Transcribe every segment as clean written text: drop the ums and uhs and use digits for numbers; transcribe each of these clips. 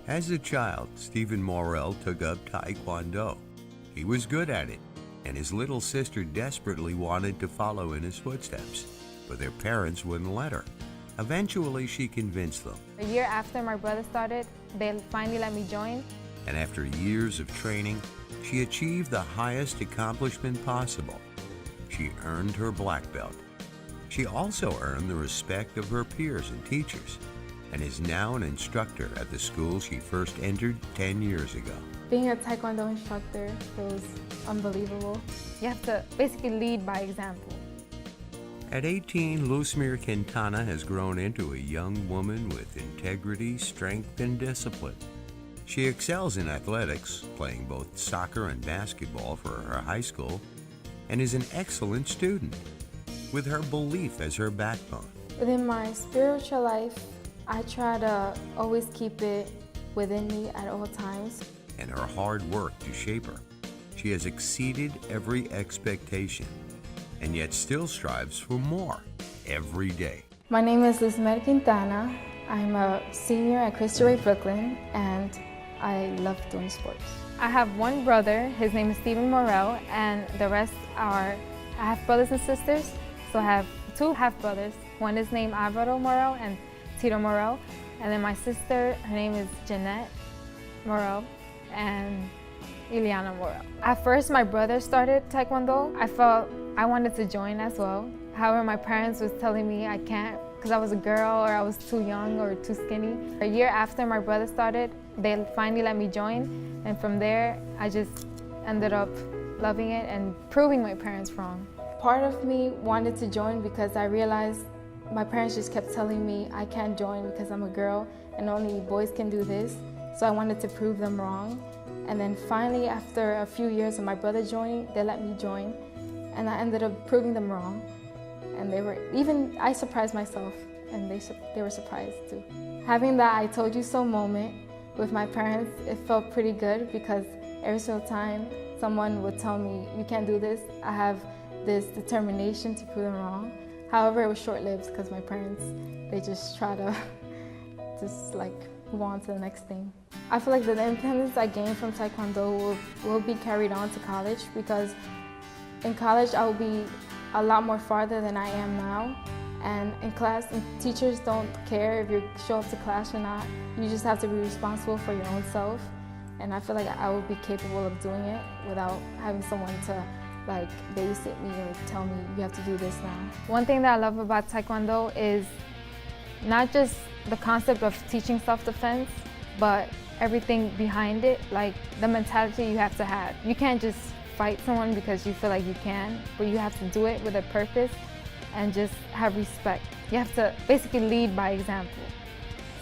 As a child, Stephen Morrell took up Tae Kwon Doe. He was good at it, and his little sister desperately wanted to follow in his footsteps, but their parents wouldn't let her. Eventually, she convinced them. A year after my brother started, they finally let me join. And after years of training, she achieved the highest accomplishment possible. She earned her black belt. She also earned the respect of her peers and teachers, and is now an instructor at the school she first entered 10 years ago. Being a Taekwondo instructor feels unbelievable. You have to basically lead by example. At 18, Lusmer Quintana has grown into a young woman with integrity, strength, and discipline. She excels in athletics, playing both soccer and basketball for her high school, and is an excellent student, with her belief as her backbone. Within my spiritual life, I try to always keep it within me at all times. And her hard work to shape her. She has exceeded every expectation, and yet still strives for more every day. My name is Lusmer Quintana. I'm a senior at Cristo, Brooklyn, and I love doing sports. I have one brother, his name is Stephen Morrell, and the rest are half-brothers and sisters. So I have two half-brothers. One is named Alvaro Morrell and Tito Morrell, and then my sister, her name is Jeanette Morrell and Ileana Morrell. At first, my brother started Taekwondo. I felt I wanted to join as well. However, my parents was telling me I can't because I was a girl or I was too young or too skinny. A year after my brother started, they finally let me join, and from there, I just ended up loving it and proving my parents wrong. Part of me wanted to join because I realized my parents just kept telling me I can't join because I'm a girl and only boys can do this. So I wanted to prove them wrong. And then finally, after a few years of my brother joining, they let me join. And I ended up proving them wrong. And I surprised myself, and they were surprised too. Having that I told you so moment with my parents, it felt pretty good because every single time someone would tell me, you can't do this, I have this determination to prove them wrong. However, it was short-lived because my parents, they just try to move on to the next thing. I feel like the independence I gained from Taekwondo will be carried on to college, because in college I will be a lot more farther than I am now. And in class, teachers don't care if you show up to class or not. You just have to be responsible for your own self. And I feel like I will be capable of doing it without having someone to babysit me or tell me you have to do this now. One thing that I love about Taekwondo is not just the concept of teaching self-defense, but everything behind it, like the mentality you have to have. You can't just fight someone because you feel like you can, but you have to do it with a purpose and just have respect. You have to basically lead by example.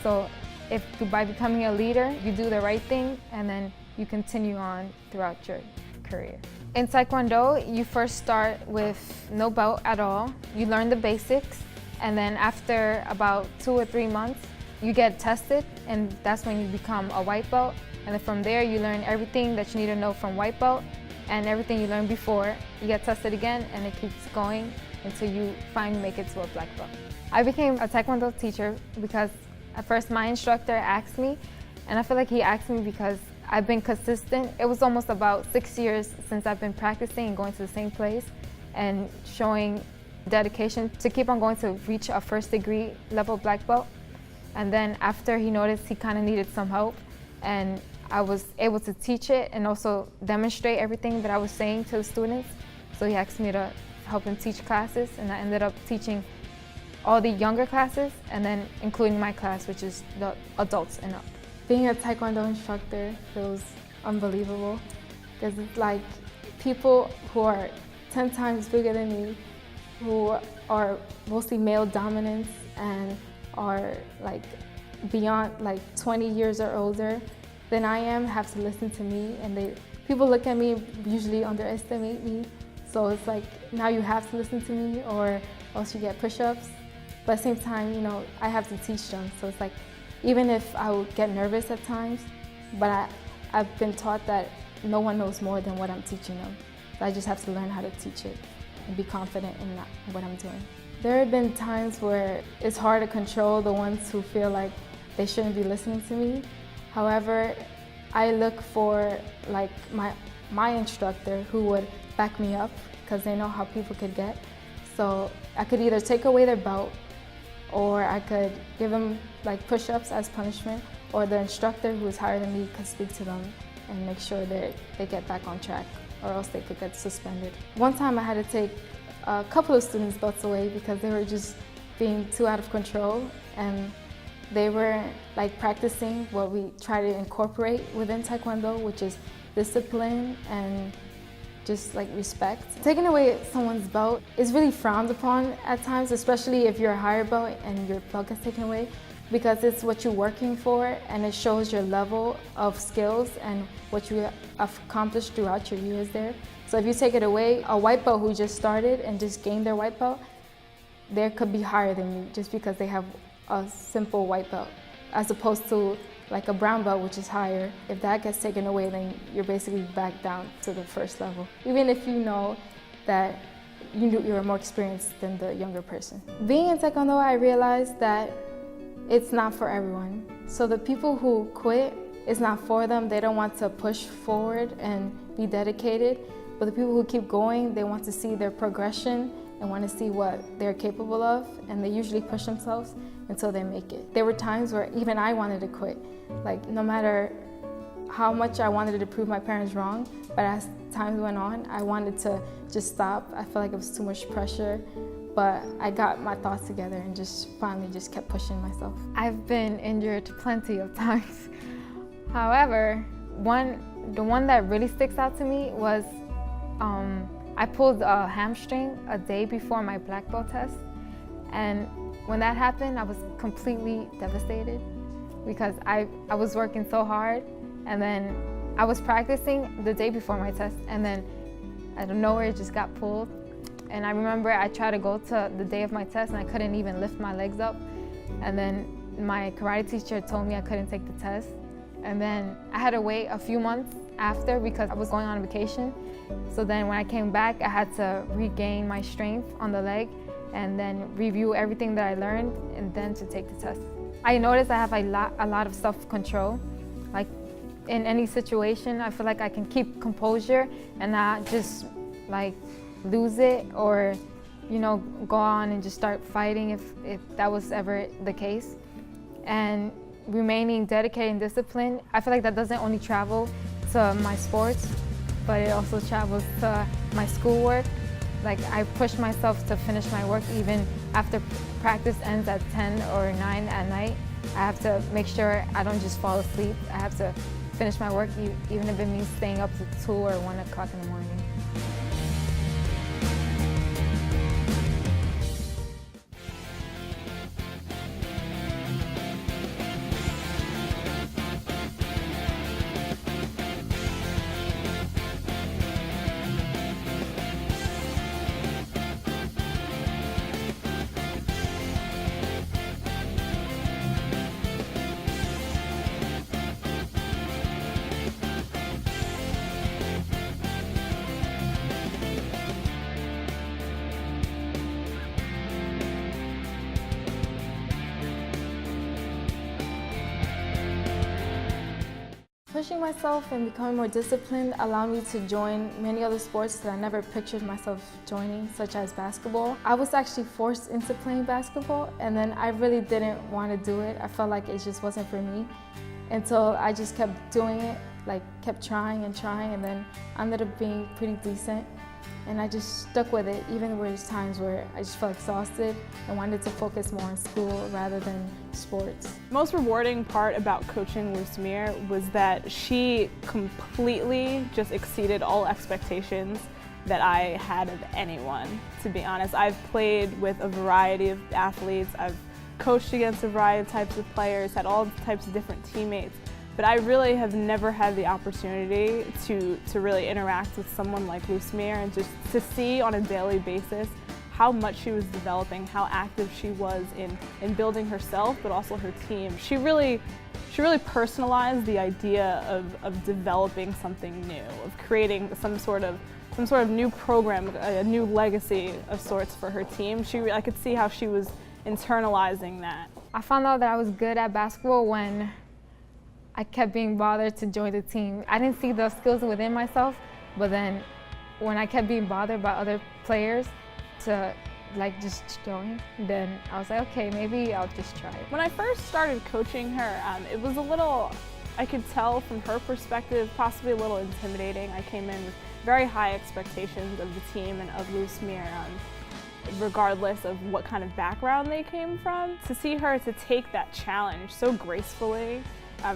So if by becoming a leader, you do the right thing and then you continue on throughout your career. In Taekwondo, you first start with no belt at all. You learn the basics, and then after about 2 or 3 months, you get tested, and that's when you become a white belt. And then from there, you learn everything that you need to know from white belt, and everything you learned before. You get tested again, and it keeps going until you finally make it to a black belt. I became a Taekwondo teacher because at first my instructor asked me, and I feel like he asked me because I've been consistent. It was almost about 6 years since I've been practicing and going to the same place and showing dedication to keep on going to reach a first degree level black belt. And then after he noticed he kind of needed some help, and I was able to teach it and also demonstrate everything that I was saying to the students. So he asked me to help him teach classes, and I ended up teaching all the younger classes and then including my class, which is the adults and up. Being a Taekwondo instructor feels unbelievable because it's like people who are 10 times bigger than me, who are mostly male dominance and are beyond 20 years or older than I am, have to listen to me, and people look at me, usually underestimate me. So it's like, now you have to listen to me or else you get push-ups. But at the same time, I have to teach them. So it's like, even if I would get nervous at times, but I've been taught that no one knows more than what I'm teaching them. So I just have to learn how to teach it and be confident in what I'm doing. There have been times where it's hard to control the ones who feel like they shouldn't be listening to me. However, I look for like my instructor who would back me up because they know how people could get. So I could either take away their belt, or I could give them like push-ups as punishment, or the instructor who is higher than me could speak to them and make sure that they get back on track, or else they could get suspended. One time I had to take a couple of students' belts away because they were just being too out of control, and they were like practicing what we try to incorporate within Taekwondo, which is discipline and just like respect. Taking away someone's belt is really frowned upon at times, especially if you're a higher belt and your belt gets taken away, because it's what you're working for and it shows your level of skills and what you have accomplished throughout your years there. So if you take it away, a white belt who just started and just gained their white belt, they could be higher than you just because they have a simple white belt, as opposed to like a brown belt, which is higher. If that gets taken away, then you're basically back down to the first level, even if you know that you're more experienced than the younger person. Being in Taekwondo, I realized that it's not for everyone. So the people who quit, it's not for them. They don't want to push forward and be dedicated. But the people who keep going, they want to see their progression and want to see what they're capable of, and they usually push themselves until they make it. There were times where even I wanted to quit. Like, no matter how much I wanted to prove my parents wrong, but as time went on, I wanted to just stop. I felt like it was too much pressure, but I got my thoughts together and just finally just kept pushing myself. I've been injured plenty of times. However, the one that really sticks out to me was I pulled a hamstring a day before my black belt test, and when that happened, I was completely devastated because I was working so hard, and then I was practicing the day before my test, and then out of nowhere it just got pulled. And I remember I tried to go to the day of my test and I couldn't even lift my legs up, and then my karate teacher told me I couldn't take the test, and then I had to wait a few months after because I was going on vacation. So then when I came back, I had to regain my strength on the leg and then review everything that I learned and then to take the test. I noticed I have a lot of self-control. Like in any situation, I feel like I can keep composure and not just like lose it, or go on and just start fighting if that was ever the case. And remaining dedicated and disciplined, I feel like that doesn't only travel to my sports, but it also travels to my schoolwork. Like, I push myself to finish my work even after practice ends at 10 or 9 at night. I have to make sure I don't just fall asleep. I have to finish my work even if it means staying up to 2 or 1 o'clock in the morning. Pushing myself and becoming more disciplined allowed me to join many other sports that I never pictured myself joining, such as basketball. I was actually forced into playing basketball, and then I really didn't want to do it. I felt like it just wasn't for me until I just kept doing it, like kept trying, and then I ended up being pretty decent. And I just stuck with it, even though there was times where I just felt exhausted and wanted to focus more on school rather than sports. Most rewarding part about coaching Lusmer was that she completely just exceeded all expectations that I had of anyone, to be honest. I've played with a variety of athletes, I've coached against a variety of types of players, had all types of different teammates. But I really have never had the opportunity to really interact with someone like Lusmer and just to see on a daily basis how much she was developing, how active she was in building herself, but also her team. She really personalized the idea of developing something new, of creating some sort of new program, a new legacy of sorts for her team. I could see how she was internalizing that. I found out that I was good at basketball when I kept being bothered to join the team. I didn't see the skills within myself, but then when I kept being bothered by other players to like just join, then I was like, okay, maybe I'll just try it. When I first started coaching her, it was a little, I could tell from her perspective, possibly a little intimidating. I came in with very high expectations of the team and of Lusmer, regardless of what kind of background they came from. To see her to take that challenge so gracefully,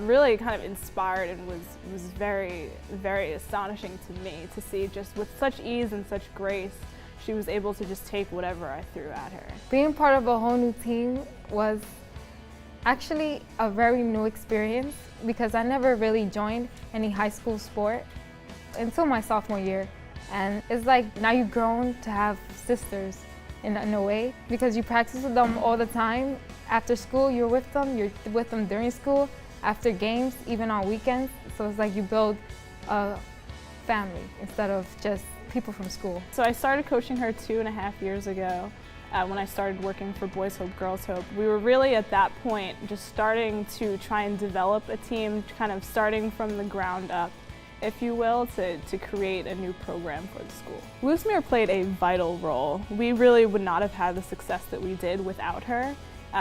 really kind of inspired and was very, very astonishing to me to see just with such ease and such grace, she was able to just take whatever I threw at her. Being part of a whole new team was actually a very new experience because I never really joined any high school sport until my sophomore year. And it's like now you've grown to have sisters in a way because you practice with them all the time. After school, you're with them during school, after games, even on weekends. So it's like you build a family instead of just people from school. So I started coaching her 2.5 years ago when I started working for Boys Hope, Girls Hope. We were really at that point just starting to try and develop a team, kind of starting from the ground up, if you will, to create a new program for the school. Lusmer played a vital role. We really would not have had the success that we did without her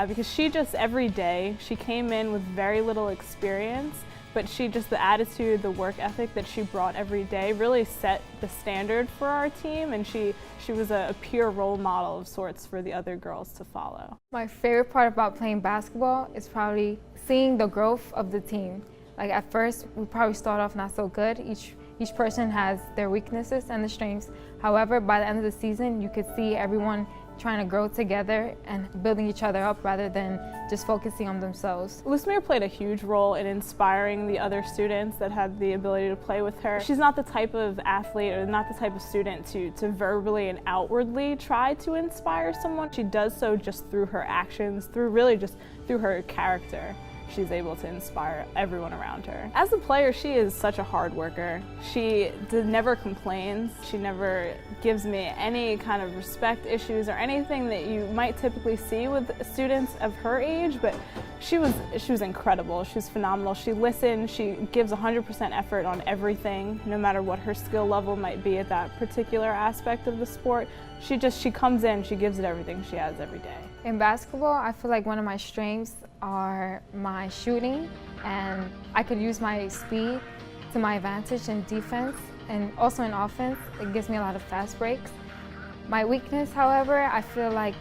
because she just every day, she came in with very little experience, but the attitude, the work ethic that she brought every day really set the standard for our team, and she was a peer role model of sorts for the other girls to follow. My favorite part about playing basketball is probably seeing the growth of the team. Like at first, we probably start off not so good. Each person has their weaknesses and the strengths. However, by the end of the season, you could see everyone trying to grow together and building each other up rather than just focusing on themselves. Lusmer played a huge role in inspiring the other students that had the ability to play with her. She's not the type of athlete or not the type of student to verbally and outwardly try to inspire someone. She does so just through her actions, through her character. She's able to inspire everyone around her. As a player, she is such a hard worker. She never complains. She never gives me any kind of respect issues or anything that you might typically see with students of her age, but she was incredible. She was phenomenal. She listened. She gives 100% effort on everything, no matter what her skill level might be at that particular aspect of the sport. She comes in, she gives it everything she has every day. In basketball, I feel like one of my strengths are my shooting, and I could use my speed to my advantage in defense and also in offense. It gives me a lot of fast breaks. My weakness, however, I feel like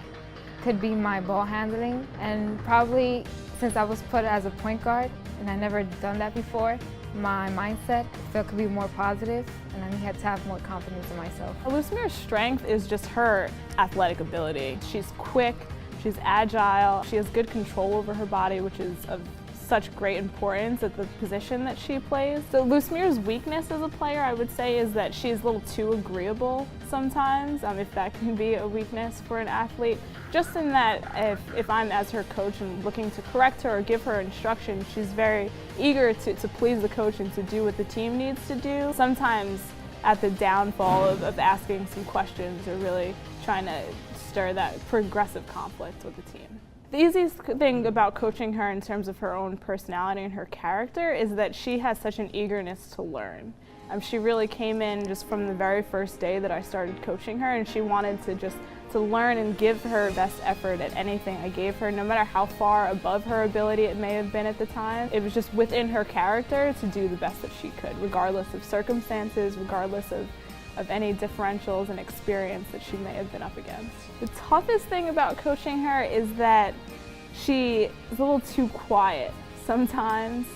could be my ball handling, and probably since I was put as a point guard and I never done that before, my mindset I feel could be more positive, and I had to have more confidence in myself. Lusmer's strength is just her athletic ability. She's quick, she's agile, she has good control over her body, which is of such great importance at the position that she plays. So Lusmer's weakness as a player, I would say, is that she's a little too agreeable sometimes, if that can be a weakness for an athlete. Just in that if I'm as her coach and looking to correct her or give her instruction, she's very eager to please the coach and to do what the team needs to do. Sometimes at the downfall of asking some questions or really trying to stir that progressive conflict with the team. The easiest thing about coaching her in terms of her own personality and her character is that she has such an eagerness to learn. She really came in just from the very first day that I started coaching her, and she wanted to learn and give her best effort at anything I gave her, no matter how far above her ability it may have been at the time. It was just within her character to do the best that she could, regardless of circumstances, regardless of any differentials and experience that she may have been up against. The toughest thing about coaching her is that she is a little too quiet sometimes.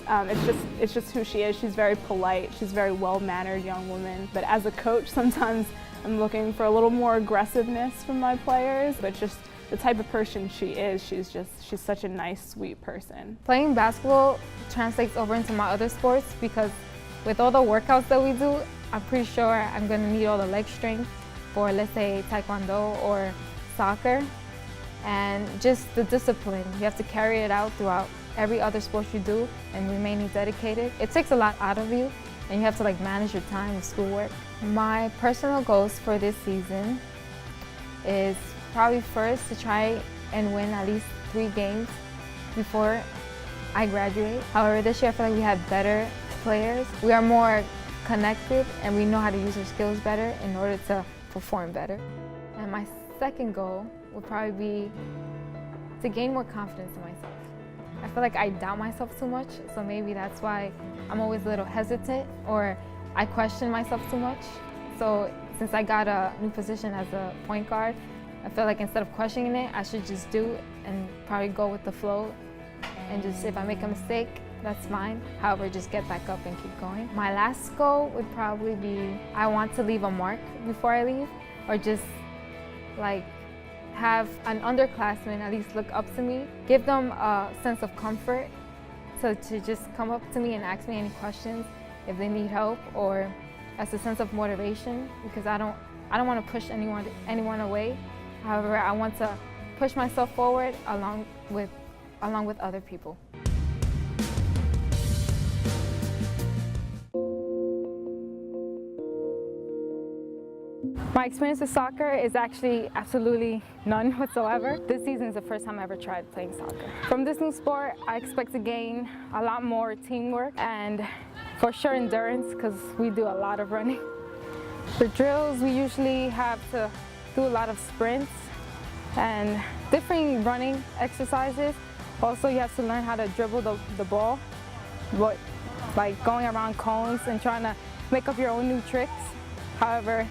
It's just who she is. She's very polite. She's a very well-mannered young woman. But as a coach, sometimes I'm looking for a little more aggressiveness from my players. But just the type of person she is, she's such a nice, sweet person. Playing basketball translates over into my other sports because with all the workouts that we do, I'm pretty sure I'm going to need all the leg strength for, let's say, Tae Kwon Doe or soccer. And just the discipline. You have to carry it out throughout every other sport you do and remaining dedicated. It takes a lot out of you, and you have to manage your time with schoolwork. My personal goals for this season is probably first to try and win at least 3 games before I graduate. However, this year I feel like we have better players. We are more connected and we know how to use our skills better in order to perform better. And my second goal would probably be to gain more confidence in myself. I feel like I doubt myself too much, so maybe that's why I'm always a little hesitant or I question myself too much. So since I got a new position as a point guard, I feel like instead of questioning it, I should just do and probably go with the flow and just if I make a mistake, that's fine. However, just get back up and keep going. My last goal would probably be I want to leave a mark before I leave or just like have an underclassman at least look up to me, give them a sense of comfort to just come up to me and ask me any questions if they need help or as a sense of motivation because I don't want to push anyone away. However, I want to push myself forward along with other people. My experience with soccer is actually absolutely none whatsoever. This season is the first time I ever tried playing soccer. From this new sport, I expect to gain a lot more teamwork and for sure endurance because we do a lot of running. For drills, we usually have to do a lot of sprints and different running exercises. Also, you have to learn how to dribble the ball, like going around cones and trying to make up your own new tricks. However,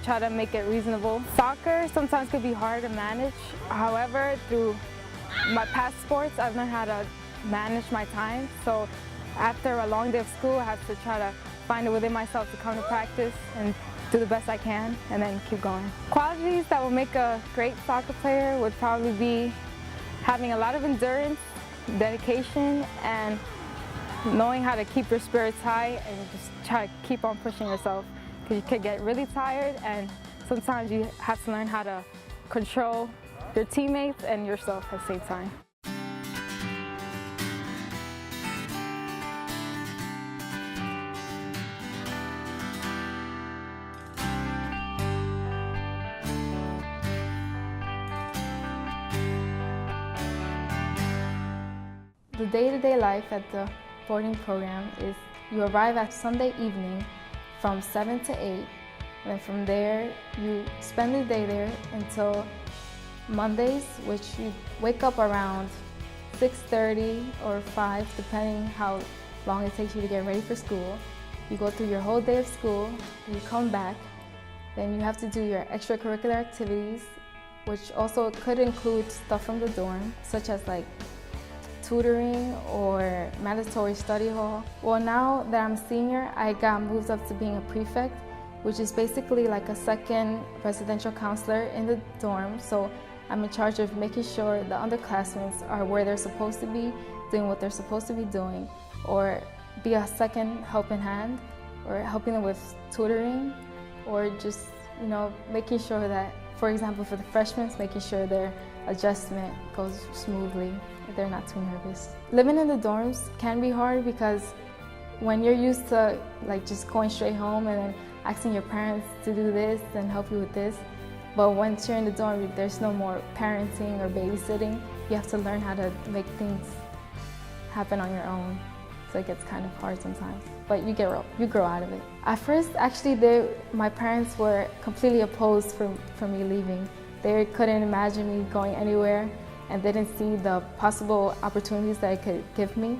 try to make it reasonable. Soccer sometimes could be hard to manage. However, through my past sports, I've learned how to manage my time. So after a long day of school, I have to try to find it within myself to come to practice and do the best I can and then keep going. Qualities that will make a great soccer player would probably be having a lot of endurance, dedication, and knowing how to keep your spirits high and just try to keep on pushing yourself. You could get really tired and sometimes you have to learn how to control your teammates and yourself at the same time. The day-to-day life at the boarding program is you arrive at Sunday evening from 7 to 8, and then from there you spend the day there until Mondays, which you wake up around 6:30 or 5, depending how long it takes you to get ready for school. You go through your whole day of school, you come back, then you have to do your extracurricular activities, which also could include stuff from the dorm, such as like tutoring or mandatory study hall. Well, now that I'm a senior, I got moved up to being a prefect, which is basically like a second residential counselor in the dorm. So I'm in charge of making sure the underclassmen are where they're supposed to be, doing what they're supposed to be doing, or be a second helping hand, or helping them with tutoring, or just, making sure that, for example, for the freshmen, making sure their adjustment goes smoothly, if they're not too nervous. Living in the dorms can be hard because when you're used to just going straight home and then asking your parents to do this and help you with this, but once you're in the dorm, there's no more parenting or babysitting. You have to learn how to make things happen on your own. So it gets kind of hard sometimes, but you grow out of it. At first, actually, my parents were completely opposed for me leaving. They couldn't imagine me going anywhere, and they didn't see the possible opportunities that it could give me.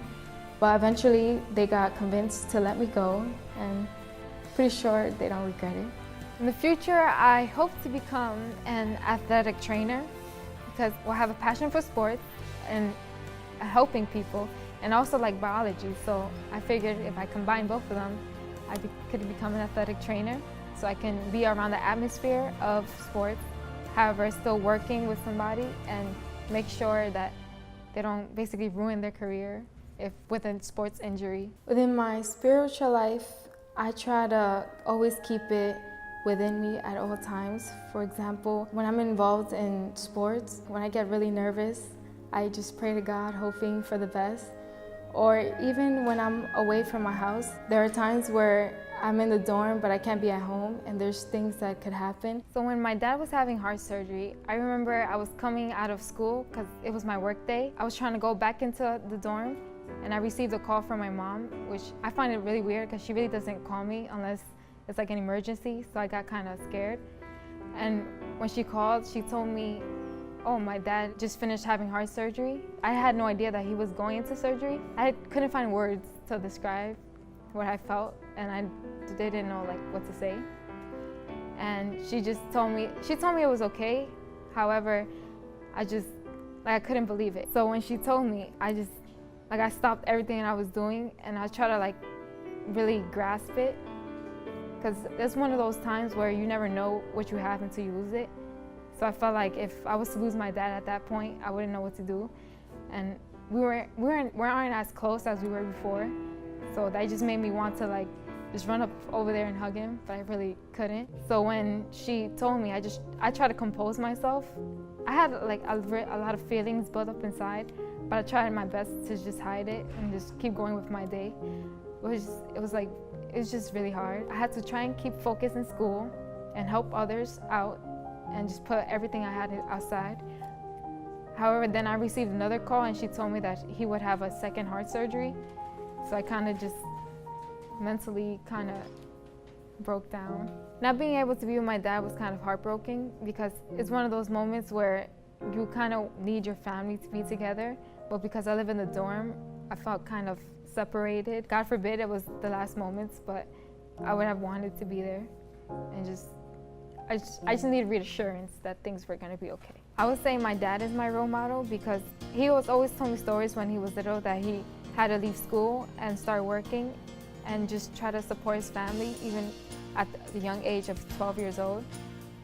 But eventually, they got convinced to let me go, and pretty sure they don't regret it. In the future, I hope to become an athletic trainer because I have a passion for sports and helping people, and also like biology. So I figured if I combine both of them, I could become an athletic trainer so I can be around the atmosphere of sports, however, still working with somebody and make sure that they don't basically ruin their career with a sports injury. Within my spiritual life, I try to always keep it within me at all times. For example, when I'm involved in sports, when I get really nervous, I just pray to God, hoping for the best. Or even when I'm away from my house, there are times where I'm in the dorm, but I can't be at home, and there's things that could happen. So when my dad was having heart surgery, I remember I was coming out of school because it was my work day. I was trying to go back into the dorm and I received a call from my mom, which I find it really weird because she really doesn't call me unless it's like an emergency, so I got kind of scared. And when she called, she told me, oh, my dad just finished having heart surgery. I had no idea that he was going into surgery. I couldn't find words to describe what I felt, and I didn't know like what to say. And she told me it was okay. However, I couldn't believe it. So when she told me, I stopped everything I was doing and I tried to like really grasp it, because it's one of those times where you never know what you have until you lose it. So I felt like if I was to lose my dad at that point, I wouldn't know what to do. And we aren't as close as we were before. So that just made me want to like just run up over there and hug him, but I really couldn't. So when she told me, I tried to compose myself. I had like a lot of feelings built up inside, but I tried my best to just hide it and just keep going with my day. It was just really hard. I had to try and keep focused in school and help others out and just put everything I had outside. However, then I received another call and she told me that he would have a second heart surgery. So I kind of just mentally kind of broke down. Not being able to be with my dad was kind of heartbreaking, because it's one of those moments where you kind of need your family to be together, but because I live in the dorm, I felt kind of separated. God forbid it was the last moments, but I would have wanted to be there, and I just needed reassurance that things were going to be okay. I would say my dad is my role model, because he always told me stories when he was little that he had to leave school and start working and just try to support his family even at the young age of 12 years old.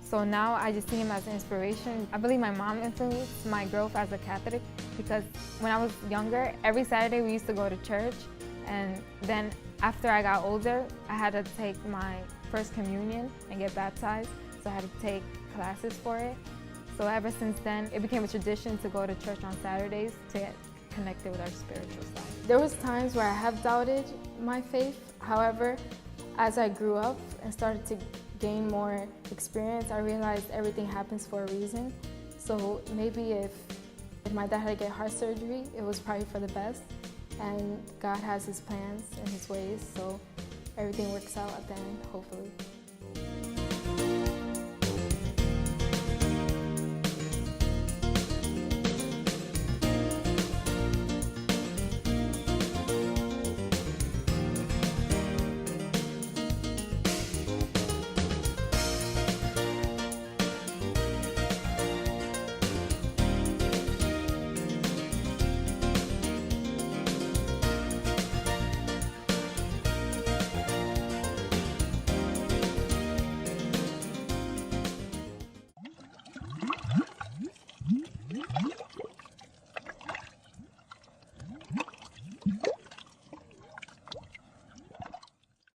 So now I just see him as an inspiration. I believe my mom influenced my growth as a Catholic, because when I was younger, every Saturday we used to go to church, and then after I got older, I had to take my first communion and get baptized, so I had to take classes for it. So ever since then, it became a tradition to go to church on Saturdays to get connected with our spiritual side. There was times where I have doubted my faith. However, as I grew up and started to gain more experience, I realized everything happens for a reason. So maybe if my dad had to get heart surgery, it was probably for the best. And God has his plans and his ways, so everything works out at the end, hopefully.